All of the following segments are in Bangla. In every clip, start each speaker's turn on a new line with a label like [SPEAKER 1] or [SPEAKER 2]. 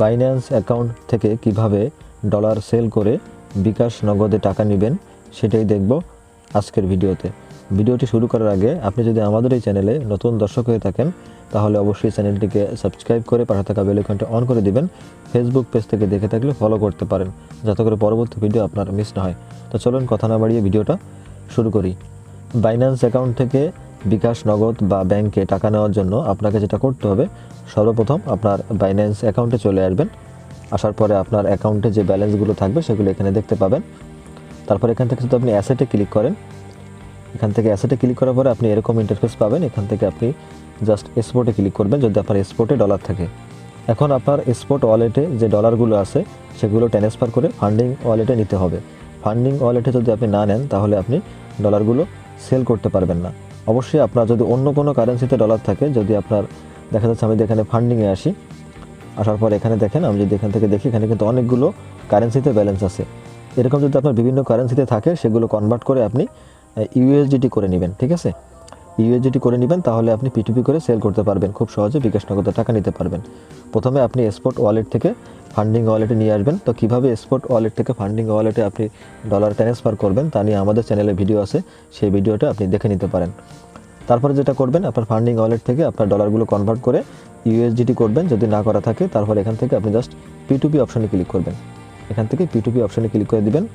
[SPEAKER 1] বাইন্যান্স অ্যাকাউন্ট থেকে কিভাবে ডলার সেল করে বিকাশ নগদে টাকা নেবেন সেটাই দেখব আজকের ভিডিওতে। ভিডিওটি শুরু করার আগে আপনি যদি আমাদের এই চ্যানেলে নতুন দর্শক হয়ে থাকেন তাহলে অবশ্যই চ্যানেলটিকে সাবস্ক্রাইব করে পাশে থাকা বেল আইকনটি অন করে দিবেন। ফেসবুক পেজ থেকে দেখে থাকলে ফলো করতে পারেন যাতে করে পরবর্তী ভিডিও আপনার মিস না হয়। তো চলুন কথা না বাড়িয়ে ভিডিওটা শুরু করি। বাইন্যান্স অ্যাকাউন্ট থেকে বিকাশ নগদ বা ব্যাংকে টাকা নেওয়ার জন্য আপনাকে যেটা করতে হবে, সর্বপ্রথম আপনার বাইন্যান্স অ্যাকাউন্টে চলে আসবেন। আসার পরে আপনার অ্যাকাউন্টে যে ব্যালেন্সগুলো থাকবে সেগুলো এখানে দেখতে পাবেন। তারপর এখান থেকে যদি আপনি অ্যাসেটে ক্লিক করেন, এখান থেকে অ্যাসেটে ক্লিক করার পরে আপনি এরকম ইন্টারফেস পাবেন। এখান থেকে আপনি জাস্ট এক্সপোর্টে ক্লিক করবেন যদি আপনার এক্সপোর্টে ডলার থাকে। এখন আপনার এক্সপোর্ট ওয়ালেটে যে ডলারগুলো আছে সেগুলো ট্রান্সফার করে ফান্ডিং ওয়ালেটে নিতে হবে। ফান্ডিং ওয়ালেটে যদি আপনি না নেন তাহলে আপনি ডলারগুলো সেল করতে পারবেন না। অবশ্যই আপনার যদি অন্য কোনো কারেন্সিতে ডলার থাকে, যদি আপনার দেখা যাচ্ছে আমি এখানে ফান্ডিংয়ে আসি, আসার পর এখানে দেখেন আমি যদি এখান থেকে দেখি এখানে কিন্তু অনেকগুলো কারেন্সিতে ব্যালেন্স আছে। এরকম যদি আপনার বিভিন্ন কারেন্সিতে থাকে সেগুলো কনভার্ট করে আপনি ইউএসডিটি করে নেবেন। ঠিক আছে, ইউএসডিটি করে নেবেন, তাহলে আপনি পিটুপি করে সেল করতে পারবেন, খুব সহজে বিকাশ নগদে টাকা নিতে পারবেন। প্রথমে আপনি এক্সপোর্ট ওয়ালেট থেকে ফান্ডিং ওয়ালেটে নিয়ে আসবেন। তো কীভাবে এক্সপোর্ট ওয়ালেট থেকে ফান্ডিং ওয়ালেটে আপনি ডলার ট্রান্সফার করবেন তা নিয়ে আমাদের চ্যানেলে ভিডিও আছে, সেই ভিডিওটা আপনি দেখে নিতে পারেন। তারপরে যেটা করবেন, আপনার ফান্ডিং ওয়ালেট থেকে আপনার ডলারগুলো কনভার্ট করে ইউএসডিটি করবেন, যদি না করা থাকে তারপর এখান থেকে আপনি জাস্ট পিটুপি অপশনে ক্লিক করবেন। এখান থেকে পিটুপি অপশনে ক্লিক করে দিবেন।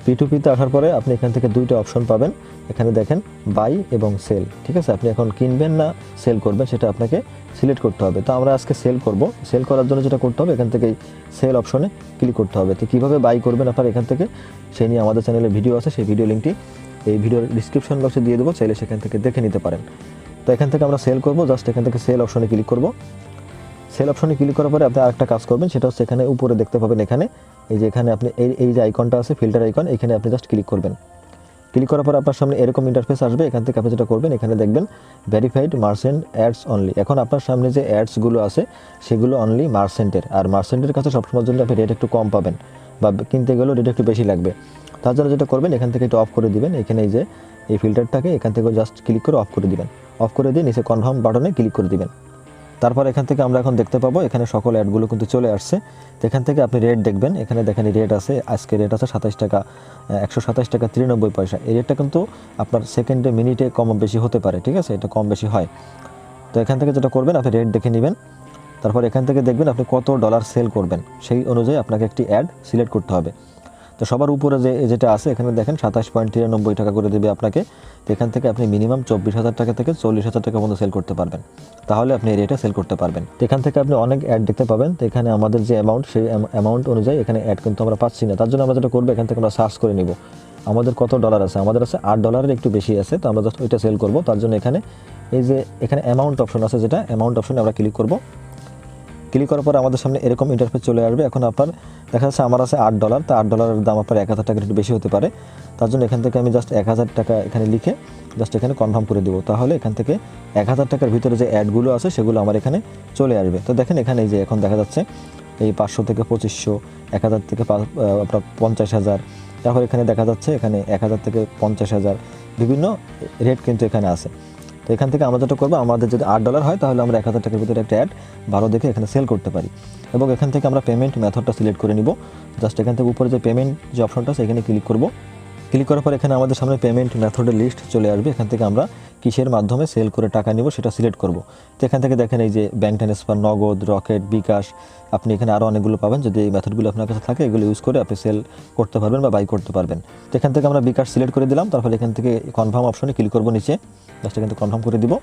[SPEAKER 1] পিটুপিতে আসার পরে আপনি এখান থেকে দুইটা অপশন পাবেন। এখানে দেখেন বাই এবং সেল। ঠিক আছে, আপনি এখন কিনবেন না সেল করবেন সেটা আপনাকে সিলেক্ট করতে হবে। তো আমরা আজকে সেল করব। সেল করার জন্য যেটা করতে হবে, এখান থেকে সেল অপশনে ক্লিক করতে হবে। তো কীভাবে বাই করবেন আপনার এখান থেকে, সেই নিয়ে আমাদের চ্যানেলে ভিডিও আছে, সেই ভিডিও লিঙ্কটি এই ভিডিওর ডিসক্রিপশন বক্সে দিয়ে দেবো, চাইলে সেখান থেকে দেখে নিতে পারেন। তো এখান থেকে আমরা সেল করব, জাস্ট এখান থেকে সেল অপশনে ক্লিক করব। সেল অপশনে ক্লিক করার পরে আপনি আরেকটা কাজ করবেন, সেটা হচ্ছে এখানে উপরে দেখতে পাবেন এখানে এই যে এখানে আপনি এই যে আইকনটা আছে ফিল্টার আইকন, এখানে আপনি জাস্ট ক্লিক করবেন। ক্লিক করার পর আপনার সামনে এরকম ইন্টারফেস আসবে। এখান থেকে আপনি যেটা করবেন, এখানে দেখবেন ভেরিফাইড মার্চেন্ট অ্যাডস অনলি। এখন আপনার সামনে যে অ্যাডসগুলো আছে সেগুলো অনলি মার্চেন্টের, আর মার্চেন্টের কাছে সবসময়ের জন্য আপনি রেট একটু কম পাবেন বা কিনতে গেলেও রেট একটু বেশি লাগবে। তার জন্য যেটা করবেন, এখান থেকে একটু অফ করে দিবেন। এখানে এই যে এই ফিল্টারটাকে এখান থেকে জাস্ট ক্লিক করে অফ করে দিবেন। অফ করে দিয়ে নিচে কনফার্ম বাটনে ক্লিক করে দিবেন। তারপর এখান থেকে আমরা এখন দেখতে পাবো এখানে সকল অ্যাডগুলো কিন্তু চলে আসছে। তো এখান থেকে আপনি রেট দেখবেন, এখানে দেখেন রেট আছে, আজকে রেট আছে 27 টাকা 127 টাকা 93 পয়সা। এই রেটটা কিন্তু আপনার সেকেন্ডে মিনিটে কম বেশি হতে পারে। ঠিক আছে, এটা কম বেশি হয়। তো এখান থেকে যেটা করবেন, আপনি রেট দেখে নেবেন। তারপর এখান থেকে দেখবেন আপনি কত ডলার সেল করবেন, সেই অনুযায়ী আপনাকে একটি অ্যাড সিলেক্ট করতে হবে। তো সবার উপরে যেটা আছে এখানে দেখেন 27.93 টাকা করে দেবে আপনাকে। তো এখান থেকে আপনি মিনিমাম 24,000 টাকা থেকে 40,000 টাকা পর্যন্ত সেল করতে পারবেন, তাহলে আপনি এই রেটে সেল করতে পারবেন। তো এখান থেকে আপনি অনেক অ্যাড দেখতে পাবেন। তো এখানে আমাদের যে অ্যামাউন্ট, সেই অ্যামাউন্ট অনুযায়ী এখানে অ্যাড কিন্তু আমরা পাচ্ছি না। তার জন্য আমরা যেটা করবো, এখান থেকে আমরা সার্চ করে নিব আমাদের কত ডলার আছে। আমাদের আছে $8 একটু বেশি আছে, তো আমরা জাস্ট ওইটা সেল করবো। তার জন্য এখানে এই যে এখানে অ্যামাউন্ট অপশন আছে, যেটা অ্যামাউন্ট অপশনে আমরা ক্লিক করবো। ক্লিক করার পর আমাদের সামনে এরকম ইন্টারফেস চলে আসবে। এখন আপনার দেখা যাচ্ছে আমার আছে $8, তো $8 দাম আপনার 1,000 টাকার একটু বেশি হতে পারে। তার জন্য এখান থেকে আমি জাস্ট 1,000 টাকা এখানে লিখে জাস্ট এখানে কনফার্ম করে দেবো। তাহলে এখান থেকে 1,000 টাকার ভিতরে যে অ্যাডগুলো আছে সেগুলো আমার এখানে চলে আসবে। তো দেখেন এখানে এই যে এখন দেখা যাচ্ছে এই 500 থেকে 2500, 1,000 থেকে আপনার 50,000, তারপর এখানে দেখা যাচ্ছে এখানে 1,000 থেকে 50,000 বিভিন্ন রেট কিন্তু এখানে আছে। তো এখান থেকে আমরা যেটা করবো, আমাদের যদি $8 হয় তাহলে আমরা 1,000 টাকার ভিতরে একটা অ্যাড ভালো দেখে এখানে সেল করতে পারি। এবং এখান থেকে আমরা পেমেন্ট মেথডটা সিলেক্ট করে নিব। জাস্ট এখান থেকে উপরে যে পেমেন্ট যে অপশনটা আছে এখানে ক্লিক করব। ক্লিক করার পর এখানে আমাদের সামনে পেমেন্ট মেথডের লিস্ট চলে আসবে। এখান থেকে আমরা কিসের মাধ্যমে সেল করে টাকা নিব সেটা সিলেক্ট করব। তো এখান থেকে দেখেন এই যে ব্যাংক ট্রান্সফার, নগদ, রকেট, বিকাশ, আপনি এখানে আরও অনেকগুলো পাবেন। যদি এই মেথডগুলো আপনার কাছে থাকে এগুলো ইউজ করে আপনি সেল করতে পারবেন বা বাই করতে পারবেন। তো এখান থেকে আমরা বিকাশ সিলেক্ট করে দিলাম। তারপর এখান থেকে কনফার্ম অপশনে ক্লিক করব নিচে, জাস্ট এখান থেকে কনফার্ম করে দিব।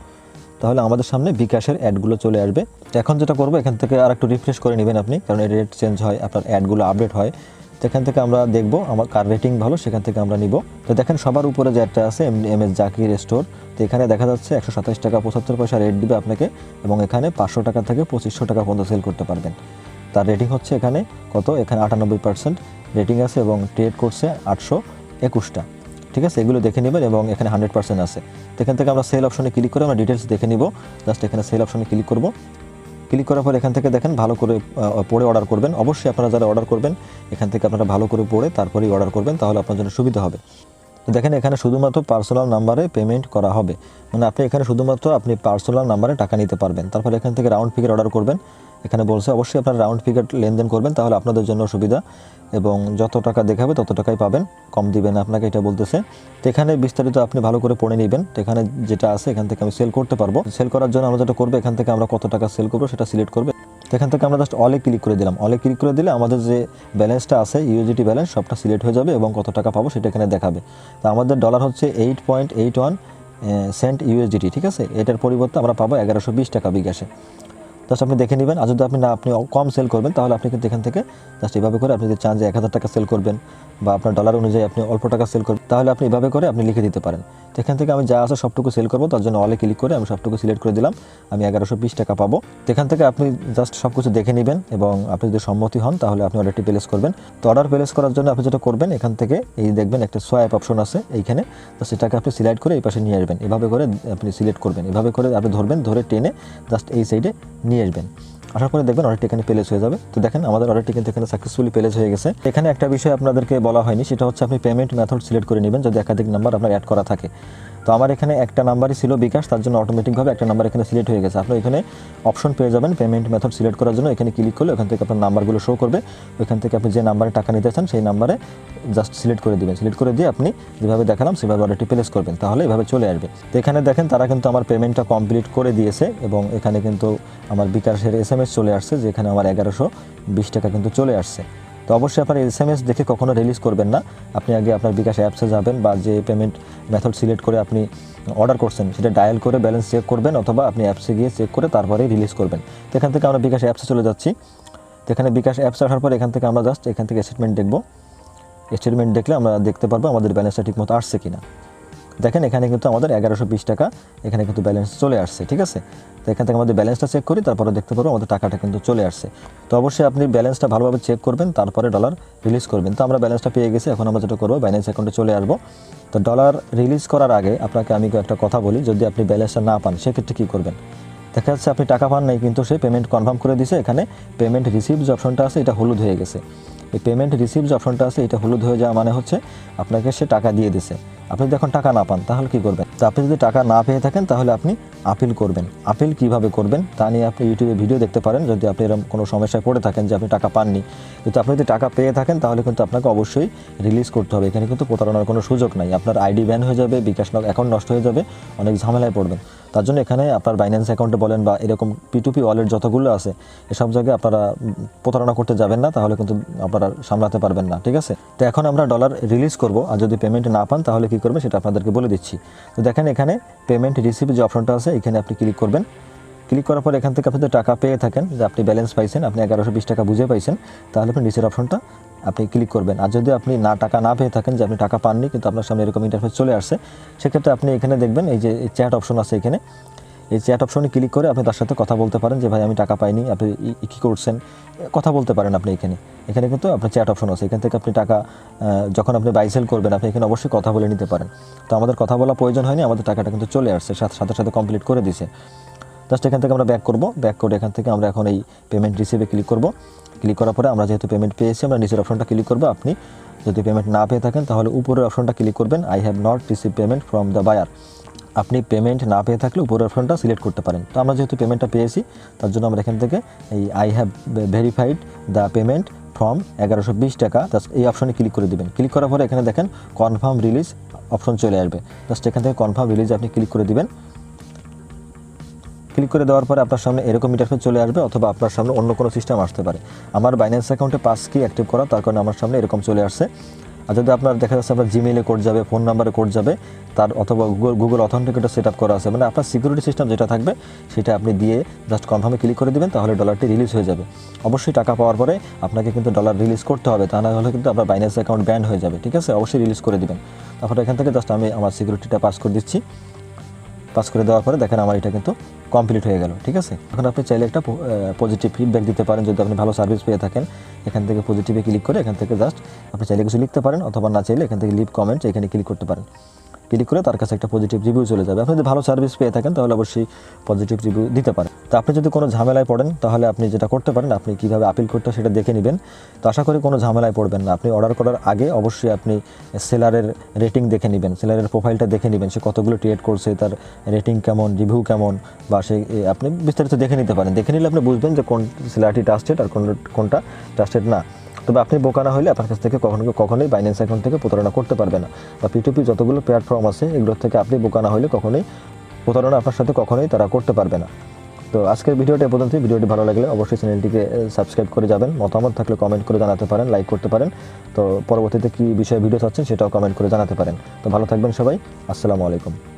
[SPEAKER 1] তাহলে আমাদের সামনে বিকাশের অ্যাডগুলো চলে আসবে। এখন যেটা করবো, এখান থেকে আর একটু রিফ্রেশ করে নেবেন আপনি, কারণ এর রেট চেঞ্জ হয়, আপনার অ্যাডগুলো আপডেট হয়। তো এখান থেকে আমরা দেখবো আমার কার রেটিং ভালো, সেখান থেকে আমরা নিব। তো দেখেন সবার উপরে যে অ্যাডটা আছে MS জাকির স্টোর, তো এখানে দেখা যাচ্ছে 127 টাকা 75 পয়সা রেট দিবে আপনাকে, এবং এখানে 500 টাকা থেকে 2500 টাকা পর্যন্ত সেল করতে পারবেন। তার রেটিং হচ্ছে এখানে কত, এখানে 98% রেটিং আছে এবং ট্রেড করছে 821টা। ঠিক আছে, এগুলো দেখে নেবেন এবং এখানে 100% আছে। তো এখান থেকে আমরা সেল অপশনে ক্লিক করে আমরা ডিটেলস দেখে নিব। জাস্ট এখানে সেল অপশনে ক্লিক করব। ক্লিক করার পর এখান থেকে দেখেন ভালো করে পড়ে অর্ডার করবেন। অবশ্যই আপনারা যারা অর্ডার করবেন এখান থেকে আপনারা ভালো করে পড়ে তারপরেই অর্ডার করবেন, তাহলে আপনার জন্য সুবিধা হবে। তো দেখেন এখানে শুধুমাত্র পার্সোনাল নাম্বারে পেমেন্ট করা হবে, মানে আপনি এখানে শুধুমাত্র আপনি পার্সোনাল নাম্বারে টাকা নিতে পারবেন। তারপর এখান থেকে রাউন্ড ফিগার অর্ডার করবেন। এখানে বলছে অবশ্যই আপনারা রাউন্ড ফিগার লেনদেন করবেন, তাহলে আপনাদের জন্য সুবিধা, এবং যত টাকা দেখাবে তত টাকাই পাবেন, কম দিবেন আপনাকে, এটা বলতেছে। তো এখানে বিস্তারিত আপনি ভালো করে পড়ে নেবেন। তো এখানে যেটা আছে এখান থেকে আমি সেল করতে পারবো। সেল করার জন্য আমরা যেটা করবো, এখান থেকে আমরা কত টাকা সেল করবো সেটা সিলেক্ট করবে। তো এখান থেকে আমরা জাস্ট অলে ক্লিক করে দিলাম। অলে ক্লিক করে দিলে আমাদের যে ব্যালেন্সটা আছে ইউএসডিটি ব্যালেন্স সবটা সিলেক্ট হয়ে যাবে এবং কত টাকা পাবো সেটা এখানে দেখাবে। তো আমাদের ডলার হচ্ছে 8.81 সেন্ট ইউএসডিটি, ঠিক আছে। এটার পরিবর্তে আমরা পাবো 1120 টাকা বিকাশে। জাস্ট আপনি দেখে নেবেন। আর যদি আপনি কম সেল করবেন তাহলে আপনি কিন্তু এখান থেকে জাস্ট এভাবে করে, আপনি যদি চান যে 1000 টাকা সেল করবেন বা আপনার ডলার অনুযায়ী আপনি অল্প টাকা সেল করবেন, তাহলে আপনি এভাবে করে আপনি লিখে দিতে পারেন। তো এখান থেকে আমি যা আছে সবটুকু সেল করবো, তার জন্য অলে ক্লিক করে আমি সবটুকু সিলেক্ট করে দিলাম। আমি 1120 টাকা পাবো। তো এখান থেকে আপনি জাস্ট সব কিছু দেখে নেবেন এবং আপনি যদি সম্মতি হন তাহলে আপনি অর্ডারটি প্লেস করবেন। তো অর্ডার প্লেস করার জন্য আপনি যেটা করবেন, এখান থেকে এই দেখবেন একটা সোয়াইপ অপশন আছে এইখানে, তো সেটাকে আপনি সিলেক্ট করে এই পাশে নিয়ে আসবেন। এভাবে করে আপনি সিলেক্ট করবেন, এভাবে করে আপনি ধরবেন, ধরে টেনে জাস্ট এই সাইডে নিয়ে আসবেন। আসার পরে দেখবেন অর্ডারটি এখানে প্লেস হয়ে যাবে। তো দেখেন আমাদের অর্ডারটি কিন্তু এখানে সাকসেসফুলি প্লেস হয়ে গেছে। এখানে একটা বিষয় আপনাদেরকে বলা হয়নি, সেটা হচ্ছে আপনি পেমেন্ট মেথড সিলেক্ট করে নেবেন যদি একাধিক নাম্বার আপনার অ্যাড করা থাকে। তো আমার এখানে একটা নাম্বারই ছিল বিকাশ, তার জন্য অটোমেটিকভাবে একটা নাম্বার এখানে সিলেক্ট হয়ে গেছে। আপনি এখানে অপশন পেয়ে যাবেন পেমেন্ট মেথড সিলেক্ট করার জন্য। এখানে ক্লিক করলে ওখান থেকে আপনার নাম্বারগুলো শো করবে। ওইখান থেকে আপনি যে নাম্বারে টাকা নিতে চান সেই নাম্বারে জাস্ট সিলেক্ট করে দিবেন। সিলেক্ট করে দিয়ে আপনি যেভাবে দেখালাম সেভাবে অর্ডারটি প্লেস করবেন, তাহলে এভাবে চলে আসবে। তো এখানে দেখেন তারা কিন্তু আমার পেমেন্টটা কমপ্লিট করে দিয়েছে এবং এখানে কিন্তু আমার বিকাশের SMS চলে আসছে যে এখানে আমার 1120 টাকা কিন্তু চলে আসছে। তো অবশ্যই আপনার SMS দেখে কখনো রিলিজ করবেন না। আপনি আগে আপনার বিকাশ অ্যাপসে যাবেন বা যে পেমেন্ট মেথড সিলেক্ট করে আপনি অর্ডার করছেন সেটা ডায়াল করে ব্যালেন্স চেক করবেন, অথবা আপনি অ্যাপসে গিয়ে চেক করে তারপরেই রিলিজ করবেন। তো এখান থেকে আমরা বিকাশ অ্যাপসে চলে যাচ্ছি। তো এখানে বিকাশ অ্যাপসে আসার পর এখান থেকে আমরা জাস্ট এখান থেকে স্টেটমেন্ট দেখব। স্টেটমেন্ট দেখলে আমরা দেখতে পারবো আমাদের ব্যালেন্সটা ঠিকমতো আসছে কিনা। দেখেন এখানে কিন্তু আমাদের 1120 টাকা এখানে কিন্তু ব্যালেন্স চলে আসছে, ঠিক আছে। তো এখান থেকে আমাদের ব্যালেন্সটা চেক করি, তারপরে দেখতে পারবো আমাদের টাকাটা কিন্তু চলে আসছে। তো অবশ্যই আপনি ব্যালেন্সটা ভালোভাবে চেক করবেন, তারপরে ডলার রিলিজ করবেন। তো আমরা ব্যালেন্সটা পেয়ে গেছি, এখন আমরা যেটা করবো বাইন্যান্স অ্যাকাউন্টে চলে আসবো। তো ডলার রিলিজ করার আগে আপনাকে আমি একটা কথা বলি, যদি আপনি ব্যালেন্সটা না পান সেক্ষেত্রে কী করবেন। দেখা যাচ্ছে আপনি টাকা পান নাই কিন্তু সে পেমেন্ট কনফার্ম করে দিয়েছে, এখানে পেমেন্ট রিসিভ যে অপশনটা আছে এটা হলুদ হয়ে গেছে। এই পেমেন্ট রিসিভ যে অপশনটা আছে এটা হলুদ হয়ে যাওয়া মানে হচ্ছে আপনাকে সে টাকা দিয়ে দিছে। আপনি যদি এখন টাকা না পান তাহলে কী করবেন। তো আপনি যদি টাকা না পেয়ে থাকেন তাহলে আপনি আপিল করবেন। আপিল কিভাবে করবেন তা নিয়ে আপনি ইউটিউবে ভিডিও দেখতে পারেন, যদি আপনি এরকম কোনো সমস্যায় পড়ে থাকেন যে আপনি টাকা পাননি। কিন্তু আপনি যদি টাকা পেয়ে থাকেন তাহলে কিন্তু আপনাকে অবশ্যই রিলিজ করতে হবে। এখানে কিন্তু প্রতারণার কোনো সুযোগ নাই। আপনার আইডি ব্যান হয়ে যাবে, বিকাশ অ্যাকাউন্ট নষ্ট হয়ে যাবে, অনেক ঝামেলায় পড়বেন। তার জন্য এখানে আপনার বাইন্যান্স অ্যাকাউন্টে বলেন বা এরকম P2P ওয়ালেট যতগুলো আছে এসব জায়গায় আপনারা প্রতারণা করতে যাবেন না, তাহলে কিন্তু আপনারা সামলাতে পারবেন না, ঠিক আছে। তো এখন আমরা ডলার রিলিজ করব, আর যদি পেমেন্ট না পান তাহলে কী করবে সেটা আপনাদেরকে বলে দিচ্ছি। তো দেখেন এখানে পেমেন্ট রিসিভ যে অপশনটা আছে এখানে আপনি ক্লিক করবেন। ক্লিক করার পর এখান থেকে আপনি যদি টাকা পেয়ে থাকেন, যে আপনি ব্যালেন্স পাইছেন, আপনি 1120 টাকা বুঝে পাইছেন, তাহলে আপনি নিচের অপশনটা আপনি ক্লিক করবেন। আর যদি আপনি টাকা না পেয়ে থাকেন, যে আপনি টাকা পাননি কিন্তু আপনার সামনে এরকম ইন্টারফেস চলে আসছে, সেক্ষেত্রে আপনি এখানে দেখবেন এই যে চ্যাট অপশন আছে, এখানে এই চ্যাট অপশনে ক্লিক করে আপনি তার সাথে কথা বলতে পারেন যে ভাই আমি টাকা পাইনি, আপনি কী করছেন, কথা বলতে পারেন আপনি এখানে। এখানে কিন্তু আপনার চ্যাট অপশন আছে, এখান থেকে আপনি টাকা যখন আপনি বাই সেল করবেন আপনি এখানে অবশ্যই কথা বলে নিতে পারেন। তো আমাদের কথা বলা প্রয়োজন হয়নি, আমাদের টাকাটা কিন্তু চলে আসছে, সাথে সাথে কমপ্লিট করে দিছে। জাস্ট এখান থেকে আমরা ব্যাক করব। ব্যাক করে এখান থেকে আমরা এখন এই পেমেন্ট রিসিভে ক্লিক করব। ক্লিক করার পরে আমরা যেহেতু পেমেন্ট পেয়েছি আমরা নিচের অপশনটা ক্লিক করব। আপনি যদি পেমেন্ট না পেয়ে থাকেন তাহলে উপরের অপশনটা ক্লিক করবেন, I have not receive payment from the buyer. আপনি পেমেন্ট না পেয়ে থাকলে উপরের অপশনটা সিলেক্ট করতে পারেন। তো আমরা যেহেতু পেমেন্টটা পেয়েছি তার জন্য আমরা এখান থেকে এই I have verified the payment from 1120 টাকা জাস্ট এই অপশনে ক্লিক করে দেবেন। ক্লিক করার পরে এখানে দেখেন কনফার্ম রিলিজ অপশন চলে আসবে। জাস্ট এখান থেকে কনফার্ম রিলিজ আপনি ক্লিক করে দিবেন। ক্লিক করে দেওয়ার পরে আপনার সামনে এরকম ইন্টারফেস চলে আসবে, অথবা আপনার সামনে অন্য কোনো সিস্টেম আসতে পারে। আমার বাইন্যান্স অ্যাকাউন্টে 5 কি অ্যাক্টিভ করা, তার কারণে আমার সামনে এরকম চলে আসছে। আর যদি আপনার দেখা যাচ্ছে আপনার জিমেইলে কোড যাবে, ফোন নাম্বারে কোড যাবে, তার অথবা গুগল অথেন্টিকেটর সেট আপ করা আছে, মানে আপনার সিকিউরিটি সিস্টেম যেটা থাকবে সেটা আপনি দিয়ে জাস্ট কনফার্মে ক্লিক করে দেবেন, তাহলে ডলারটি রিলিজ হয়ে যাবে। অবশ্যই টাকা পাওয়ার পরে আপনাকে কিন্তু ডলার রিলিজ করতে হবে, তা না হলে কিন্তু আপনার বাইন্যান্স অ্যাকাউন্ট ব্যান হয়ে যাবে, ঠিক আছে। অবশ্যই রিলিজ করে দেবেন। তারপরে এখান থেকে জাস্ট আমি আমার সিকিউরিটিটা পাস করে দিচ্ছি। পাস করে দেওয়ার পরে দেখেন আমার এটা কিন্তু কমপ্লিট হয়ে গেল, ঠিক আছে। এখন আপনি চাইলে একটা পজিটিভ ফিডব্যাক দিতে পারেন, যদি আপনি ভালো সার্ভিস পেয়ে থাকেন। এখান থেকে পজিটিভে ক্লিক করে এখান থেকে জাস্ট আপনি চাইলে কিছু লিখতে পারেন, অথবা না চাইলে এখান থেকে লিভ কমেন্টস এখানে ক্লিক করতে পারেন। ক্লিক করে তার কাছে একটা পজিটিভ রিভিউ চলে যাবে। আপনি যদি ভালো সার্ভিস পেয়ে থাকেন তাহলে অবশ্যই পজিটিভ রিভিউ দিতে পারেন। তো আপনি যদি কোনো ঝামেলায় পড়েন তাহলে আপনি যেটা করতে পারেন, আপনি কীভাবে আপিল করতে হয় সেটা দেখে নেবেন। তো আশা করি কোনো ঝামেলায় পড়বেন না। আপনি অর্ডার করার আগে অবশ্যই আপনি সেলারের রেটিং দেখে নেবেন, সেলারের প্রোফাইলটা দেখে নেবেন, সে কতগুলো ট্রেড করছে, তার রেটিং কেমন, রিভিউ কেমন, বা সে আপনি বিস্তারিত দেখে নিতে পারেন। দেখে নিলে আপনি বুঝবেন যে কোন সেলারটি ট্রাস্টেড আর কোনটা ট্রাস্টেড না। তবে আপনি বোকা না হলে আপনার কাছ থেকে কখনোই বাইন্যান্স অ্যাকাউন্ট থেকে প্রতারণা করতে পারবে না, বা পিটুপি যতগুলো প্ল্যাটফর্ম আছে এগুলোর থেকে আপনি বোকা না হলে কখনোই প্রতারণা আপনার সাথে কখনোই তারা করতে পারবে না। তো আজকের ভিডিওটা এ পর্যন্তই। ভিডিওটি ভালো লাগলে অবশ্যই চ্যানেলটিকে সাবস্ক্রাইব করে যাবেন। মতামত থাকলে কমেন্ট করে জানাতে পারেন, লাইক করতে পারেন। তো পরবর্তীতে কী বিষয়ে ভিডিও চাচ্ছেন সেটাও কমেন্ট করে জানাতে পারেন। তো ভালো থাকবেন সবাই। আসসালামু আলাইকুম।